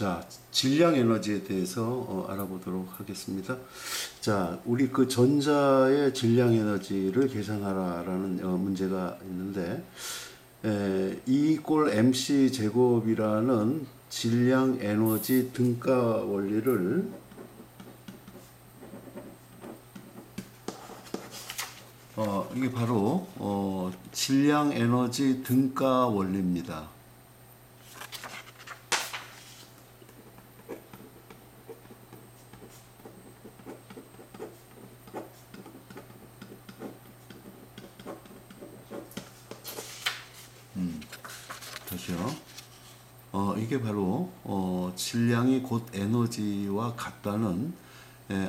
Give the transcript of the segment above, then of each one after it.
자, 질량 에너지에 대해서 알아보도록 하겠습니다. 자, 우리 그 전자의 질량 에너지를 계산하라라는 문제가 있는데, E = mc 제곱이라는 질량 에너지 등가 원리를 이게 바로 질량 에너지 등가 원리입니다. 다시요. 이게 바로 질량이 곧 에너지와 같다는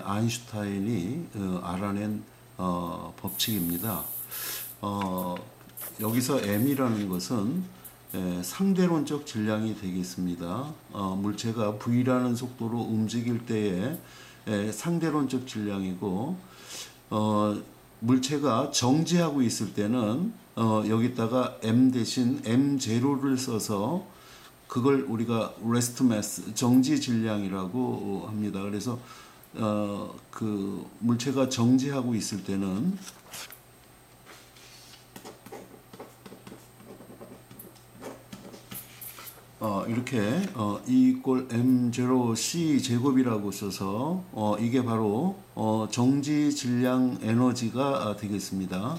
아인슈타인이 알아낸 법칙입니다. 여기서 m이라는 것은 상대론적 질량이 되겠습니다. 물체가 v라는 속도로 움직일 때의 상대론적 질량이고, 물체가 정지하고 있을 때는 여기다가 m 대신 m0를 써서 그걸 우리가 rest mass, 정지 질량이라고 합니다. 그래서 그 물체가 정지하고 있을 때는 이렇게 E = m0c 제곱이라고 써서 이게 바로 정지 질량 에너지가 되겠습니다.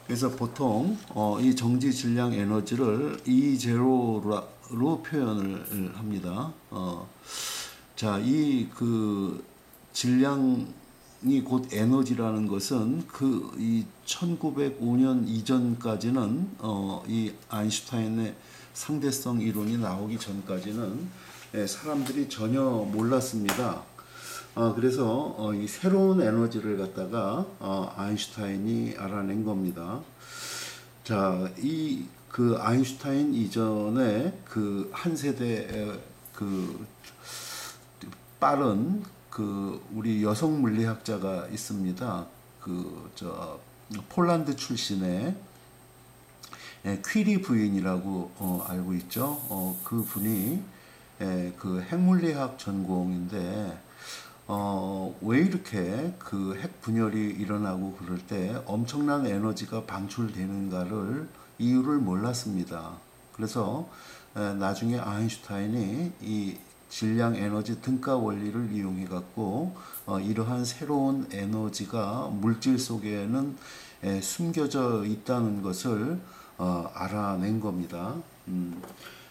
그래서 보통 이 정지 질량 에너지를 E0로 표현을 합니다. 자, 이 그 질량이 곧 에너지라는 것은 이 1905년 이전까지는 이 아인슈타인의 상대성 이론이 나오기 전까지는 사람들이 전혀 몰랐습니다. 그래서 이 새로운 에너지를 갖다가 아인슈타인이 알아낸 겁니다. 자, 이 그 아인슈타인 이전에 그 한 세대 그 빠른 그 우리 여성 물리학자가 있습니다. 폴란드 출신의 퀴리 부인이라고 알고 있죠. 그 분이 그 핵물리학 전공인데 왜 이렇게 그 핵 분열이 일어나고 그럴 때 엄청난 에너지가 방출되는가를 이유를 몰랐습니다. 그래서 나중에 아인슈타인이 이 질량 에너지 등가 원리를 이용해 갖고 이러한 새로운 에너지가 물질 속에는 숨겨져 있다는 것을 알아낸 겁니다.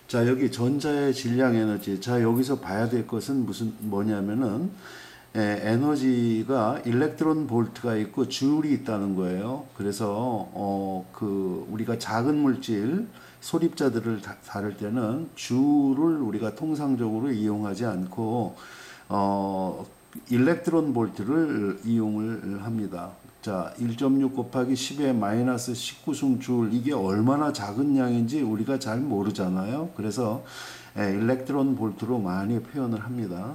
자, 여기 전자의 질량 에너지. 자, 여기서 봐야 될 것은 뭐냐면은 에너지가 일렉트론 볼트가 있고 줄이 있다는 거예요. 그래서 우리가 작은 물질 소립자들을 다룰 때는 줄을 우리가 통상적으로 이용하지 않고 일렉트론 볼트를 이용을 합니다. 자, 1.6 곱하기 10의 마이너스 19승 줄, 이게 얼마나 작은 양인지 우리가 잘 모르잖아요. 그래서 일렉트론 볼트로 많이 표현을 합니다.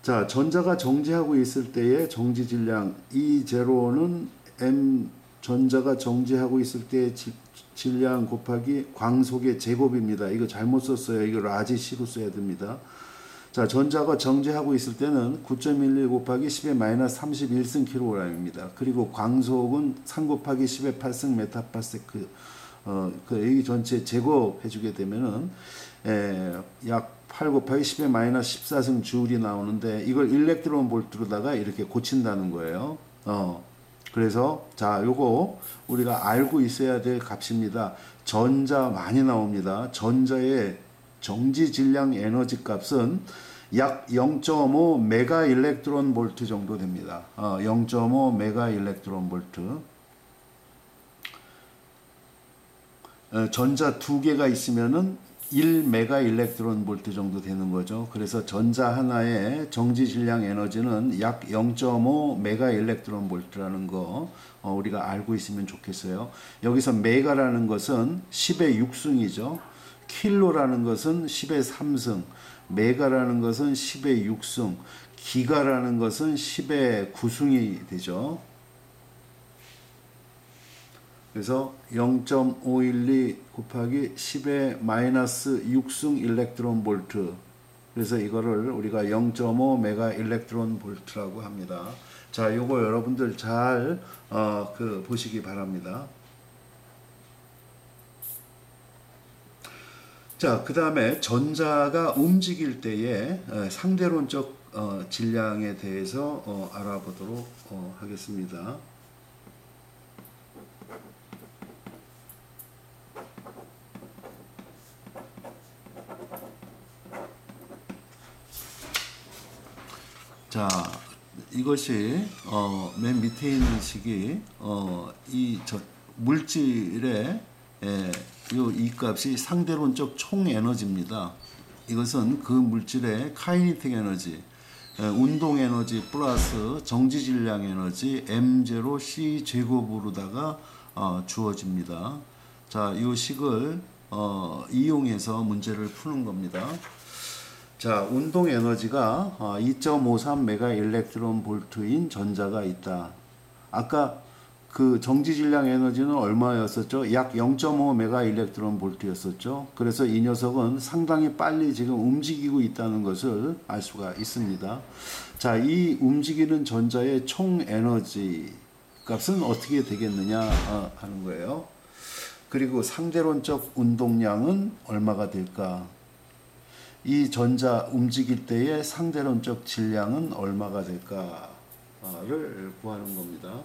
자, 전자가 정지하고 있을 때의 정지 질량 E0는 m 전자가 정지하고 있을 때의 질량 곱하기 광속의 제곱입니다. 이거 잘못 썼어요. 이거 라지 C로 써야 됩니다. 자, 전자가 정지하고 있을 때는 9.11 곱하기 10의 마이너스 31승 kg입니다. 그리고 광속은 3 곱하기 10의 8승 메타파세크, 이 전체 제곱해주게 되면은 약 8 곱하기 10의 마이너스 14승 줄이 나오는데, 이걸 일렉트론 볼트로다가 이렇게 고친다는 거예요. 그래서 자, 요거 우리가 알고 있어야 될 값입니다. 전자 많이 나옵니다. 전자의 정지 질량 에너지 값은 약 0.5 메가 일렉트론 볼트 정도 됩니다. 0.5 메가 일렉트론 볼트. 전자 두 개가 있으면은 1 메가 일렉트론 볼트 정도 되는 거죠. 그래서 전자 하나의 정지 질량 에너지는 약 0.5 메가 일렉트론 볼트라는 거 우리가 알고 있으면 좋겠어요. 여기서 메가라는 것은 10의 6승이죠. 킬로라는 것은 10의 3승, 메가라는 것은 10의 6승, 기가라는 것은 10의 9승이 되죠. 그래서 0.512 곱하기 10의 마이너스 6승 일렉트론 볼트. 그래서 이거를 우리가 0.5 메가 일렉트론 볼트라고 합니다. 자, 요거 여러분들 잘 보시기 바랍니다. 자, 그 다음에 전자가 움직일 때의 상대론적 질량에 대해서 알아보도록 하겠습니다. 자, 이것이 맨 밑에 있는 식이 물질의 이 값이 상대론적 총 에너지입니다. 이것은 그 물질의 카이네틱 에너지, 운동 에너지 플러스 정지 질량 에너지 m0 c 제곱으로다가 주어집니다. 자, 이 식을 이용해서 문제를 푸는 겁니다. 자, 운동 에너지가 2.53 메가 일렉트론 볼트인 전자가 있다. 아까 그 정지 질량 에너지는 얼마였었죠? 약 0.5 메가 일렉트론 볼트였었죠. 그래서 이 녀석은 상당히 빨리 지금 움직이고 있다는 것을 알 수가 있습니다. 자, 이 움직이는 전자의 총 에너지 값은 어떻게 되겠느냐 하는 거예요. 그리고 상대론적 운동량은 얼마가 될까? 이 전자 움직일 때의 상대론적 질량은 얼마가 될까를 구하는 겁니다.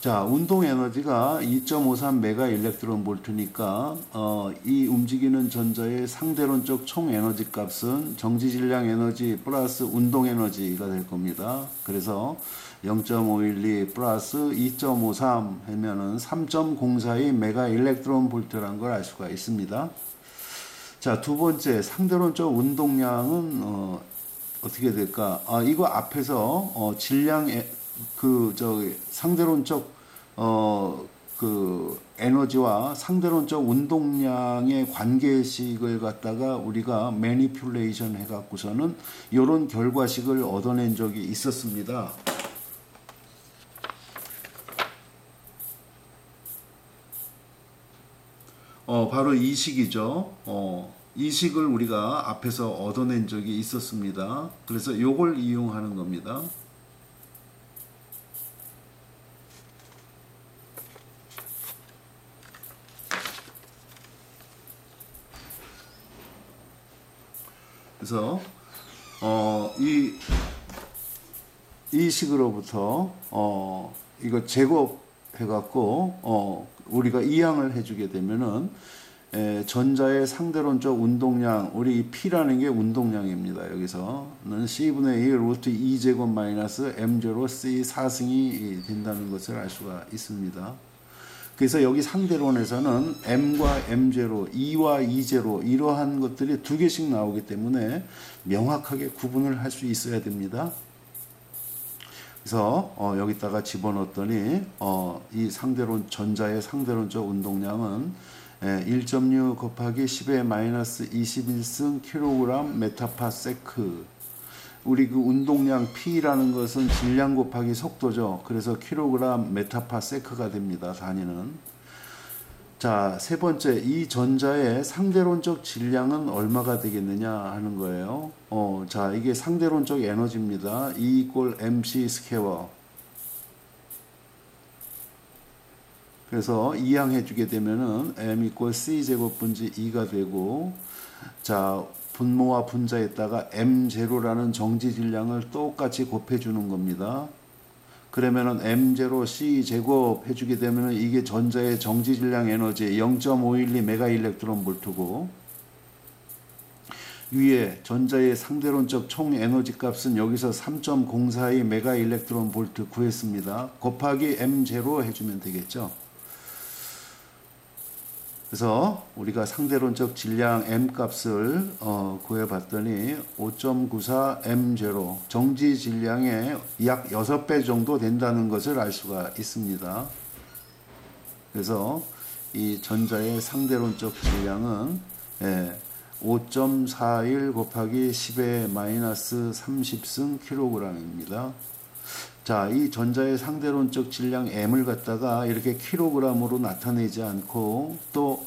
자, 운동 에너지가 2.53 메가 일렉트론 볼트니까 이 움직이는 전자의 상대론적 총 에너지 값은 정지 질량 에너지 플러스 운동 에너지가 될 겁니다. 그래서 0.512 플러스 2.53 하면은 3.042 메가 일렉트론 볼트라는 걸 알 수가 있습니다. 자, 두 번째 상대론적 운동량은 어떻게 될까? 이거 앞에서 질량의 상대론적 에너지와 상대론적 운동량의 관계식을 갖다가 우리가 매니퓰레이션 해갖고서는 이런 결과식을 얻어낸 적이 있었습니다. 바로 이 식이죠. 이 식을 우리가 앞에서 얻어낸 적이 있었습니다. 그래서 이걸 이용하는 겁니다. 그래서 이 식으로부터 이거 제곱해 갖고 우리가 이항을 해주게 되면은 전자의 상대론적 운동량, 우리 이 P라는 게 운동량입니다. 여기서는 C분의 1 루트 2제곱 마이너스 M0 C 4승이 된다는 것을 알 수가 있습니다. 그래서 여기 상대론에서는 M과 M0, E와 E0 이러한 것들이 두 개씩 나오기 때문에 명확하게 구분을 할 수 있어야 됩니다. 그래서 여기다가 집어넣었더니 이 전자의 상대론적 운동량은 1.6 곱하기 10의 마이너스 21승 킬로그램 메타파세크. 우리 그 운동량 P라는 것은 질량 곱하기 속도죠. 그래서 킬로그램 메타파세크가 됩니다. 단위는. 자, 세 번째, 이 전자의 상대론적 질량은 얼마가 되겠느냐 하는 거예요. 자, 이게 상대론적 에너지입니다. E 이퀄 mc 스퀘어. 그래서 이항해 주게 되면은 m 이퀄 c 제곱분지 2가 되고, 자, 분모와 분자에다가 m0라는 정지 질량을 똑같이 곱해 주는 겁니다. 그러면은 m0 c 제곱 해주게 되면은 이게 전자의 정지 질량 에너지 0.512 메가 일렉트론 볼트고, 위에 전자의 상대론적 총 에너지 값은 여기서 3.042 메가 일렉트론 볼트 구했습니다. 곱하기 m0 해주면 되겠죠. 그래서 우리가 상대론적 질량 m 값을 구해봤더니 5.94 m0 정지 질량의 약 6배 정도 된다는 것을 알 수가 있습니다. 그래서 이 전자의 상대론적 질량은 5.41 곱하기 10의 마이너스 30승 킬로그램입니다. 자, 이 전자의 상대론적 질량 m을 갖다가 이렇게 킬로그램으로 나타내지 않고 또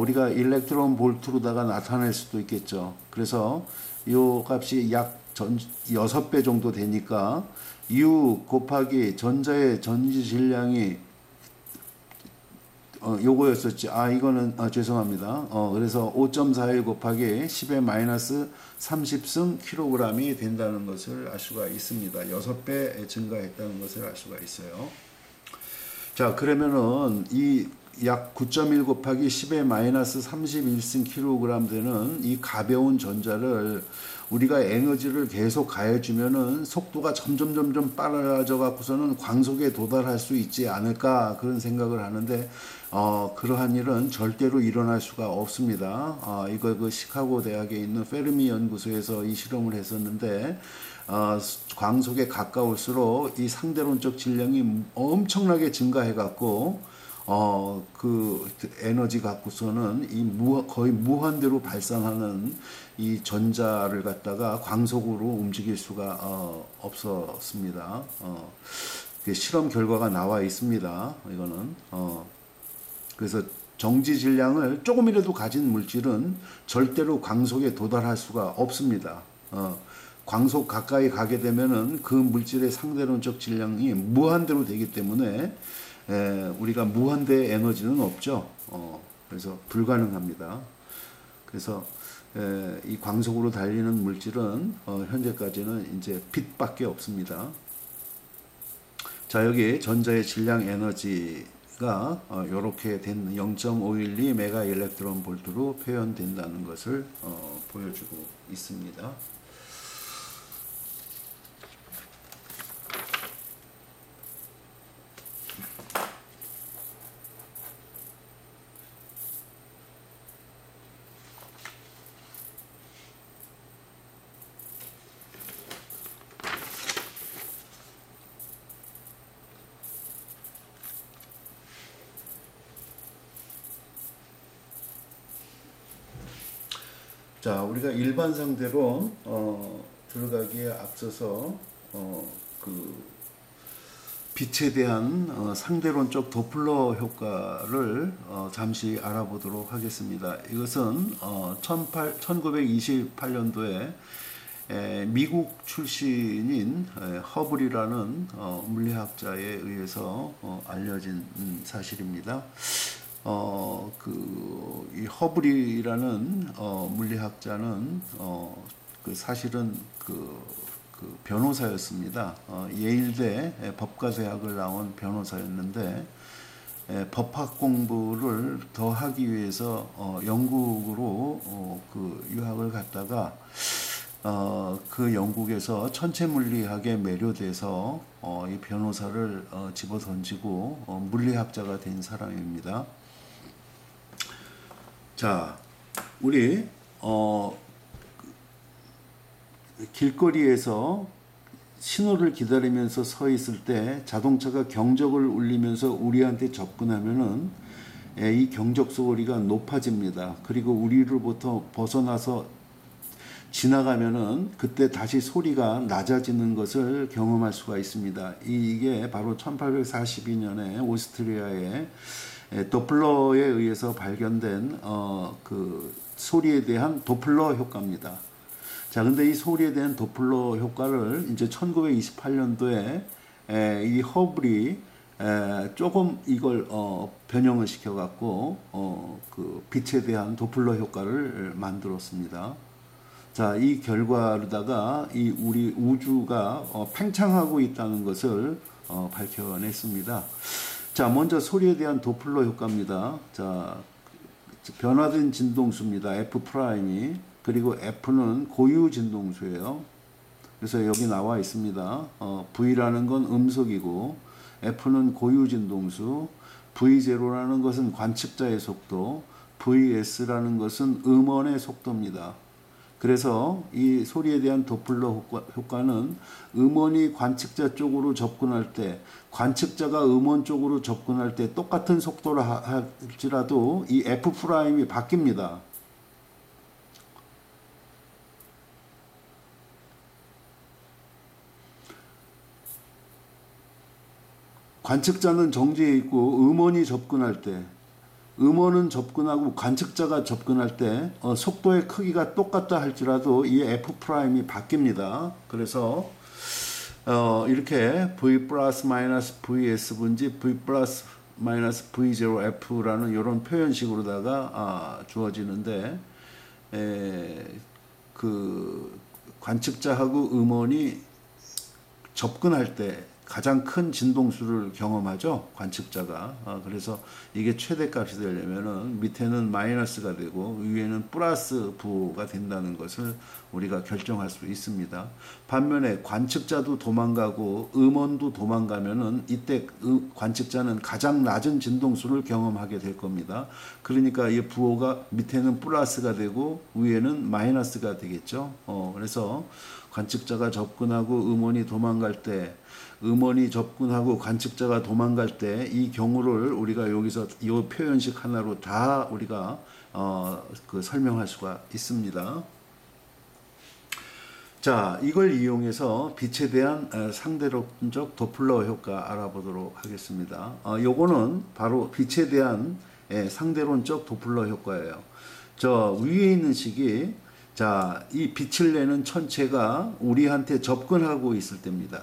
우리가 일렉트론 볼트로다가 나타낼 수도 있겠죠. 그래서 이 값이 약 6배 정도 되니까 U 곱하기 전자의 전지 질량이 요거였었지. 이거는 죄송합니다. 그래서 5.41 곱하기 10의 마이너스 30승 킬로그램이 된다는 것을 알 수가 있습니다. 6배 증가했다는 것을 알 수가 있어요. 자, 그러면은 이 약 9.1 곱하기 10의 마이너스 31승 킬로그램 되는 이 가벼운 전자를 우리가 에너지를 계속 가해주면은 속도가 점점 빨라져 갖고서는 광속에 도달할 수 있지 않을까 그런 생각을 하는데 그러한 일은 절대로 일어날 수가 없습니다. 이거 그 시카고 대학에 있는 페르미 연구소에서 이 실험을 했었는데 광속에 가까울수록 이 상대론적 질량이 엄청나게 증가해 갖고 그 에너지 갖고서는 거의 무한대로 발산하는 이 전자를 갖다가 광속으로 움직일 수가 없었습니다. 실험 결과가 나와 있습니다. 이거는 그래서 정지 질량을 조금이라도 가진 물질은 절대로 광속에 도달할 수가 없습니다. 광속 가까이 가게 되면은 그 물질의 상대론적 질량이 무한대로 되기 때문에 우리가 무한대의 에너지는 없죠. 그래서 불가능합니다. 그래서 이 광속으로 달리는 물질은 현재까지는 이제 빛밖에 없습니다. 자, 여기 전자의 질량 에너지가 이렇게 된 0.512 메가 일렉트론 볼트로 표현된다는 것을 보여주고 있습니다. 자, 우리가 일반 상대로 들어가기에 앞서서 그 빛에 대한 상대론적 도플러 효과를 잠시 알아보도록 하겠습니다. 이것은 1928년도에 미국 출신인 허블이라는 물리학자에 의해서 알려진 사실입니다. 이 허블이라는 물리학자는 그 사실은 그 변호사였습니다. 예일대 법과대학을 나온 변호사였는데 법학 공부를 더 하기 위해서 영국으로 그 유학을 갔다가 그 영국에서 천체물리학에 매료돼서 이 변호사를 집어던지고 물리학자가 된 사람입니다. 자, 우리 길거리에서 신호를 기다리면서 서 있을 때 자동차가 경적을 울리면서 우리한테 접근하면은 이 경적 소리가 높아집니다. 그리고 우리로부터 벗어나서 지나가면은 그때 다시 소리가 낮아지는 것을 경험할 수가 있습니다. 이게 바로 1842년에 오스트리아의 도플러에 의해서 발견된 그 소리에 대한 도플러 효과입니다. 자, 근데 이 소리에 대한 도플러 효과를 이제 1928년도에 이 허블이 조금 이걸 변형을 시켜갖고 그 빛에 대한 도플러 효과를 만들었습니다. 자, 이 결과로다가 이 우리 우주가 팽창하고 있다는 것을 밝혀냈습니다. 자, 먼저 소리에 대한 도플러 효과입니다. 자, 변화된 진동수입니다. F 프라임이. 그리고 F는 고유 진동수예요. 그래서 여기 나와 있습니다. V라는 건 음속이고 F는 고유 진동수, V0라는 것은 관측자의 속도, VS라는 것은 음원의 속도입니다. 그래서 이 소리에 대한 도플러 효과는 음원이 관측자 쪽으로 접근할 때, 관측자가 음원 쪽으로 접근할 때 똑같은 속도로 할지라도 이 F'이 바뀝니다. 관측자는 정지해 있고 음원이 접근할 때, 음원은 접근하고 관측자가 접근할 때 속도의 크기가 똑같다 할지라도 이 F'이 바뀝니다. 그래서 이렇게 V 플러스 마이너스 VS 분지 V 플러스 마이너스 V0F라는 이런 표현식으로다가 주어지는데, 그 관측자하고 음원이 접근할 때 가장 큰 진동수를 경험하죠, 관측자가. 그래서 이게 최대값이 되려면은 밑에는 마이너스가 되고 위에는 플러스 부호가 된다는 것을 우리가 결정할 수 있습니다. 반면에 관측자도 도망가고 음원도 도망가면은 이때 관측자는 가장 낮은 진동수를 경험하게 될 겁니다. 그러니까 이 부호가 밑에는 플러스가 되고 위에는 마이너스가 되겠죠. 그래서 관측자가 접근하고 음원이 도망갈 때, 음원이 접근하고 관측자가 도망갈 때 이 경우를 우리가 여기서 이 표현식 하나로 다 우리가 설명할 수가 있습니다. 자, 이걸 이용해서 빛에 대한 상대론적 도플러 효과 알아보도록 하겠습니다. 요거는 바로 빛에 대한 상대론적 도플러 효과예요. 저 위에 있는 식이, 자, 이 빛을 내는 천체가 우리한테 접근하고 있을 때입니다.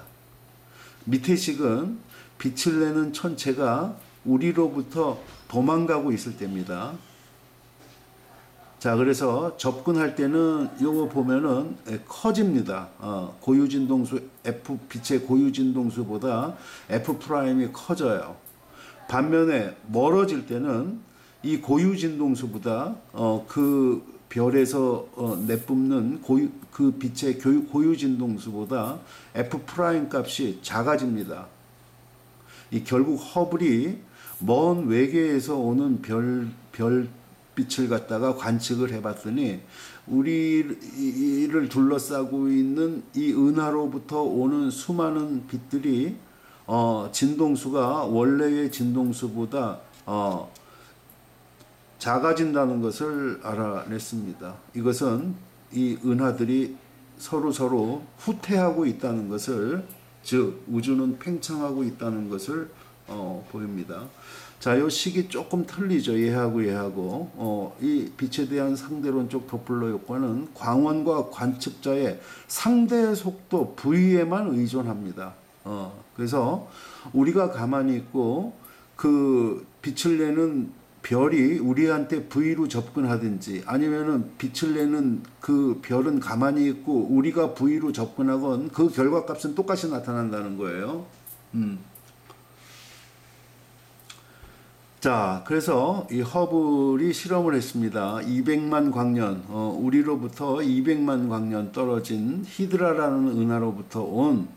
밑에 식은 빛을 내는 천체가 우리로부터 도망가고 있을 때입니다. 자, 그래서 접근할 때는 요거 보면은 커집니다. 고유진동수 F, 빛의 고유진동수보다 F'이 커져요. 반면에 멀어질 때는 이 고유진동수보다 그 별에서 내뿜는 그 빛의 고유진동수보다 F' 값이 작아집니다. 이 결국 허블이 먼 외계에서 오는 별빛을 갖다가 관측을 해봤더니 우리를 둘러싸고 있는 이 은하로부터 오는 수많은 빛들이 진동수가 원래의 진동수보다 작아진다는 것을 알아냈습니다. 이것은 이 은하들이 서로 후퇴하고 있다는 것을, 즉 우주는 팽창하고 있다는 것을 보입니다. 자, 이 식이 조금 틀리죠. 얘하고 이 빛에 대한 상대론적 도플러 효과는 광원과 관측자의 상대 속도 V에만 의존합니다. 그래서 우리가 가만히 있고 그 빛을 내는 별이 우리한테 V로 접근하든지 아니면은 빛을 내는 그 별은 가만히 있고 우리가 V로 접근하건 그 결과값은 똑같이 나타난다는 거예요. 자, 그래서 이 허블이 실험을 했습니다. 200만 광년, 우리로부터 200만 광년 떨어진 히드라라는 은하로부터 온,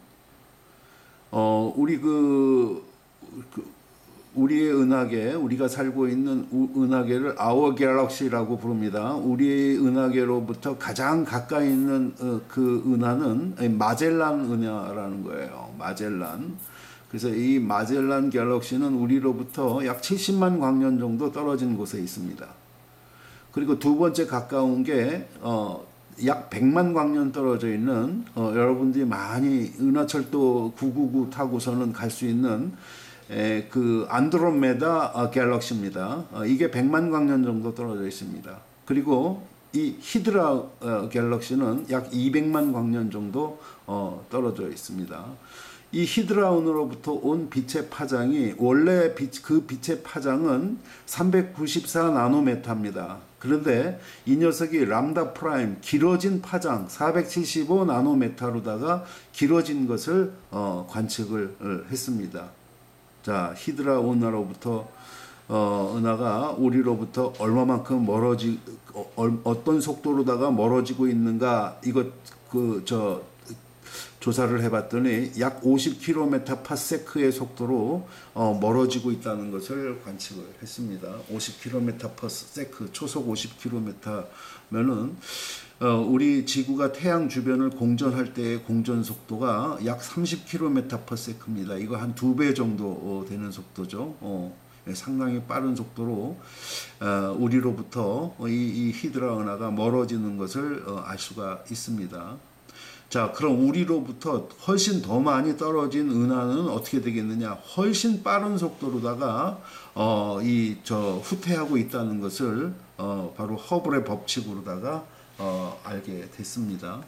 우리의 은하계, 우리가 살고 있는 은하계를 Our Galaxy라고 부릅니다. 우리의 은하계로부터 가장 가까이 있는 그 은하는 마젤란 은하라는 거예요. 마젤란. 그래서 이 마젤란 갤럭시는 우리로부터 약 70만 광년 정도 떨어진 곳에 있습니다. 그리고 두 번째 가까운 게 약 100만 광년 떨어져 있는 여러분들이 많이 은하철도 999 타고서는 갈 수 있는 그 안드로메다 갤럭시입니다. 이게 100만 광년 정도 떨어져 있습니다. 그리고 이 히드라 갤럭시는 약 200만 광년 정도 떨어져 있습니다. 이 히드라운으로부터 온 빛의 파장이 원래 그 빛의 파장은 394 나노메타입니다. 그런데 이 녀석이 람다 프라임 길어진 파장 475 나노메타로다가 길어진 것을 관측을 했습니다. 자, 히드라 은하로부터 은하가 우리로부터 얼마만큼 어떤 속도로다가 멀어지고 있는가, 이것 조사를 해봤더니 약 50km/s의 속도로 멀어지고 있다는 것을 관측을 했습니다. 50km/s, 초속 50km면은 우리 지구가 태양 주변을 공전할 때의 공전 속도가 약 30km/s입니다. 이거 한 2배 정도 되는 속도죠. 상당히 빠른 속도로 우리로부터 이 히드라 은하가 멀어지는 것을 알 수가 있습니다. 자, 그럼 우리로부터 훨씬 더 많이 떨어진 은하는 어떻게 되겠느냐? 훨씬 빠른 속도로다가 후퇴하고 있다는 것을 바로 허블의 법칙으로다가 알게 됐습니다.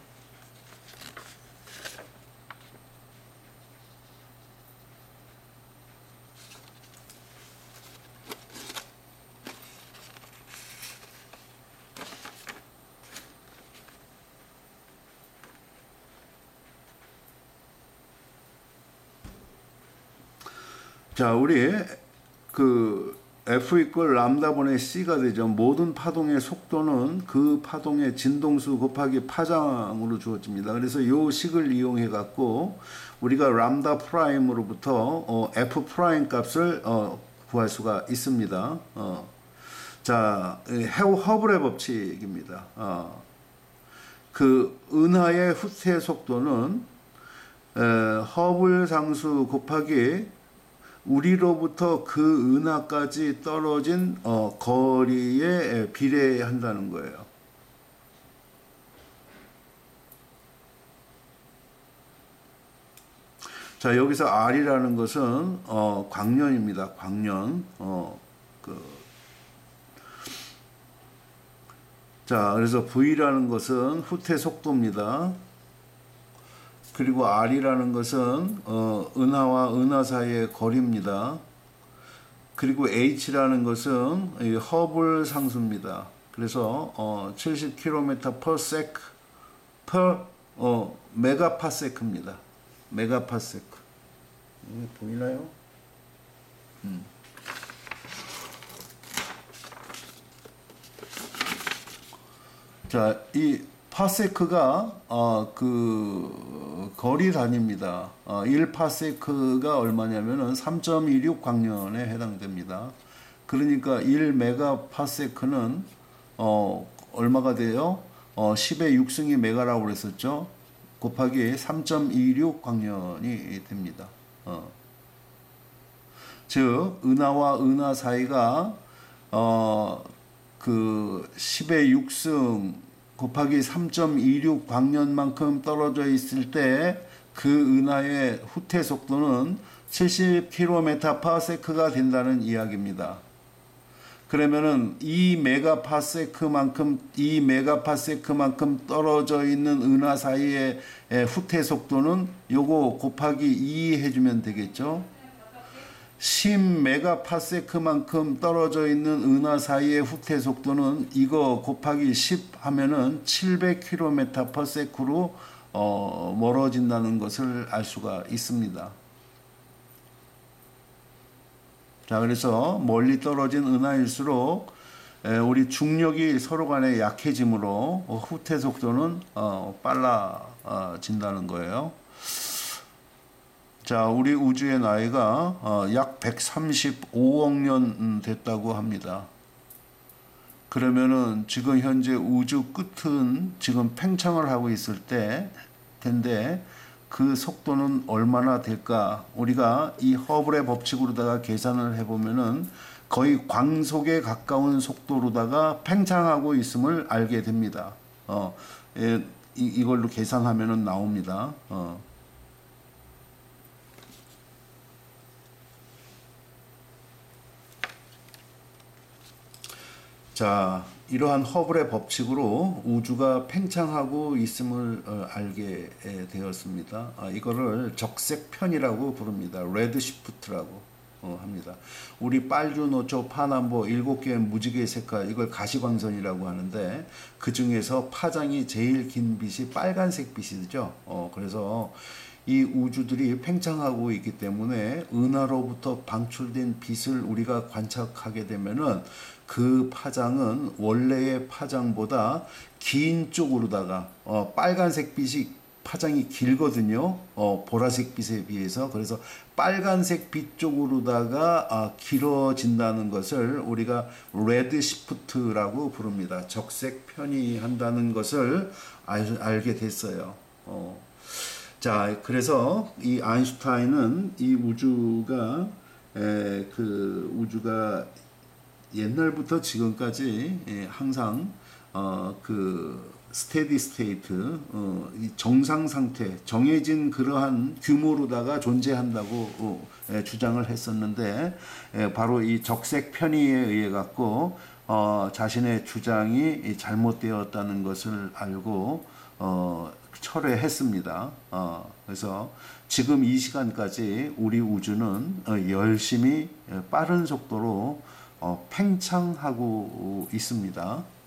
자, 우리 F 이퀄 람다 분의 C가 되죠. 모든 파동의 속도는 그 파동의 진동수 곱하기 파장으로 주어집니다. 그래서 이 식을 이용해 갖고 우리가 람다 프라임으로부터 F 프라임 값을 구할 수가 있습니다. 자, 허블의 법칙입니다. 그 은하의 후퇴 속도는 허블 상수 곱하기 우리로부터 그 은하까지 떨어진 거리에 비례한다는 거예요. 자, 여기서 R이라는 것은 광년입니다. 광년. 자, 그래서 V라는 것은 후퇴 속도입니다. 그리고 R이라는 것은 은하와 은하 사이의 거리입니다. 그리고 H라는 것은 허블 상수입니다. 그래서 70km/s 메가파세크입니다. 메가파세크. 보이나요? 자, 이 파세크가 거리 단위입니다. 1파세크가 얼마냐면은 3.26 광년에 해당됩니다. 그러니까 1메가파세크는 얼마가 돼요? 10의 6승이 메가라고 그랬었죠. 곱하기 3.26 광년이 됩니다. 즉 은하와 은하 사이가 10의 6승 곱하기 3.26 광년만큼 떨어져 있을 때 그 은하의 후퇴 속도는 70km/s가 된다는 이야기입니다. 그러면은 2메가파세크만큼 떨어져 있는 은하 사이의 후퇴 속도는 요거 곱하기 2 해주면 되겠죠. 10메가파세크만큼 떨어져 있는 은하 사이의 후퇴 속도는 이거 곱하기 10 하면은 700km/s로 멀어진다는 것을 알 수가 있습니다. 자, 그래서 멀리 떨어진 은하일수록 우리 중력이 서로 간에 약해지므로 후퇴 속도는 빨라진다는 거예요. 자, 우리 우주의 나이가 약 135억 년 됐다고 합니다. 그러면은 지금 현재 우주 끝은 지금 팽창을 하고 있을 텐데 그 속도는 얼마나 될까? 우리가 이 허블의 법칙으로다가 계산을 해보면은 거의 광속에 가까운 속도로다가 팽창하고 있음을 알게 됩니다. 이걸로 계산하면은 나옵니다. 자, 이러한 허블의 법칙으로 우주가 팽창하고 있음을 알게 되었습니다. 이거를 적색편이라고 부릅니다. 레드시프트라고 합니다. 우리 빨주노초 파남보 7개의 무지개 색깔, 이걸 가시광선이라고 하는데 그 중에서 파장이 제일 긴 빛이 빨간색 빛이죠. 그래서 이 우주들이 팽창하고 있기 때문에 은하로부터 방출된 빛을 우리가 관측하게 되면은 그 파장은 원래의 파장보다 긴 쪽으로다가 빨간색 빛이 파장이 길거든요. 보라색 빛에 비해서. 그래서 빨간색 빛 쪽으로다가 길어진다는 것을 우리가 레드 시프트라고 부릅니다. 적색 편이한다는 것을 알게 됐어요. 자, 그래서 이 아인슈타인은 이 우주가 우주가 옛날부터 지금까지 항상 그 스테디 스테이트, 이 정상 상태, 정해진 그러한 규모로다가 존재한다고 주장을 했었는데, 바로 이 적색 편의에 의해 갖고 자신의 주장이 잘못되었다는 것을 알고 철회했습니다. 그래서 지금 이 시간까지 우리 우주는 열심히 빠른 속도로 팽창하고 있습니다.